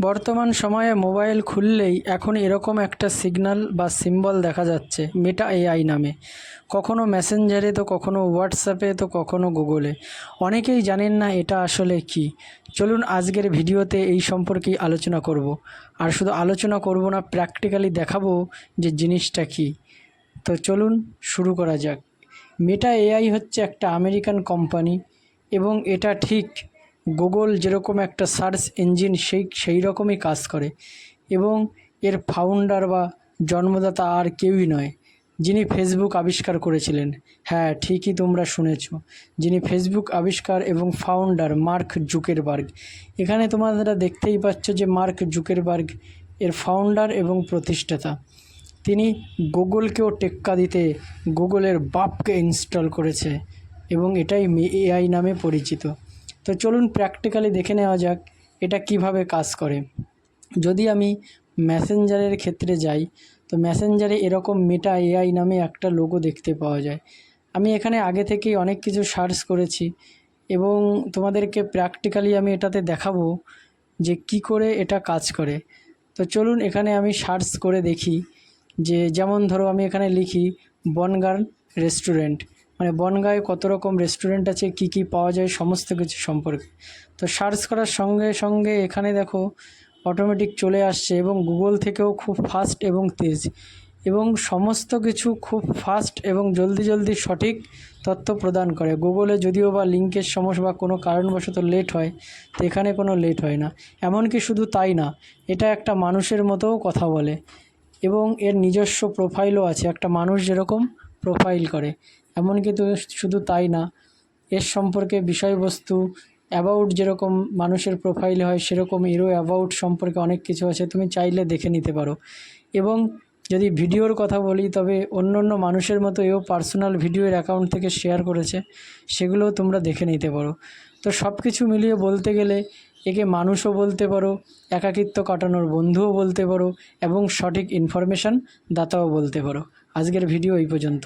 বর্তমান সময়ে মোবাইল খুললেই এখন এরকম একটা সিগন্যাল বা সিম্বল দেখা যাচ্ছে মেটা এআই নামে। কখনো মেসেঞ্জারে, তো কখনো হোয়াটসঅ্যাপে, তো কখনো গুগলে। অনেকেই জানেন না এটা আসলে কি। চলুন আজকের ভিডিওতে এই সম্পর্কেই আলোচনা করব। আর শুধু আলোচনা করব না, প্র্যাকটিক্যালি দেখাবো যে জিনিসটা কি। তো চলুন শুরু করা যাক। মেটা এআই হচ্ছে একটা আমেরিকান কোম্পানি এবং এটা ঠিক গুগল যেরকম একটা সার্চ ইঞ্জিন সেই রকমই কাজ করে। এবং এর ফাউন্ডার বা জন্মদাতা আর কেউই নয়, যিনি ফেসবুক আবিষ্কার করেছিলেন। হ্যাঁ, ঠিকই তোমরা শুনেছ, যিনি ফেসবুক আবিষ্কার এবং ফাউন্ডার মার্ক জুকেরবার্গ। এখানে তোমরা দেখতেই পাচ্ছ যে মার্ক জুকেরবার্গ এর ফাউন্ডার এবং প্রতিষ্ঠাতা। তিনি গুগলকেও টেক্কা দিতে গুগলের বাপকে ইনস্টল করেছে এবং এটাই এআই নামে পরিচিত। তো চলুন প্র্যাকটিক্যালি দেখে নেওয়া যাক এটা কিভাবে কাজ করে। যদি আমি মেসেঞ্জারের ক্ষেত্রে যাই, তো মেসেঞ্জারে এরকম মেটা এআই নামে একটা লোগো দেখতে পাওয়া যায়। আমি এখানে আগে থেকেই অনেক কিছু সার্চ করেছি এবং তোমাদেরকে প্র্যাকটিক্যালি আমি এটাতে দেখাবো যে কি করে এটা কাজ করে। তো চলুন এখানে আমি সার্চ করে দেখি যে, যেমন ধরো আমি এখানে লিখি বনগাঁ রেস্টুরেন্ট, মানে বনগাঁয় কত রকম রেস্টুরেন্ট আছে, কি কি পাওয়া যায়, সমস্ত কিছু সম্পর্কে। তো সার্চ করার সঙ্গে সঙ্গে এখানে দেখো অটোমেটিক চলে আসছে এবং গুগল থেকেও খুব ফাস্ট এবং তেজ, এবং সমস্ত কিছু খুব ফাস্ট এবং জলদি সঠিক তথ্য প্রদান করে। গুগলে যদিও বা লিঙ্কের সমস্যা বা কোনো কারণবশত লেট হয়, তো এখানে কোনো লেট হয় না। এমনকি শুধু তাই না, এটা একটা মানুষের মতোও কথা বলে এবং এর নিজস্ব প্রোফাইলও আছে, একটা মানুষ যেরকম প্রোফাইল করে। এমনকি তো শুধু তাই না, এর সম্পর্কে বিষয়বস্তু অ্যাবাউট যেরকম মানুষের প্রোফাইলে হয়, সেরকম এরও অ্যাবাউট সম্পর্কে অনেক কিছু আছে, তুমি চাইলে দেখে নিতে পারো। এবং যদি ভিডিওর কথা বলি, তবে অন্য মানুষের মতো এও পার্সোনাল ভিডিওর অ্যাকাউন্ট থেকে শেয়ার করেছে, সেগুলোও তোমরা দেখে নিতে পারো। তো সব কিছু মিলিয়ে বলতে গেলে একে মানুষও বলতে পারো, একাকিত্ব কাটানোর বন্ধুও বলতে পারো এবং সঠিক ইনফরমেশান দাতাও বলতে পারো। আজকের ভিডিও এই পর্যন্ত।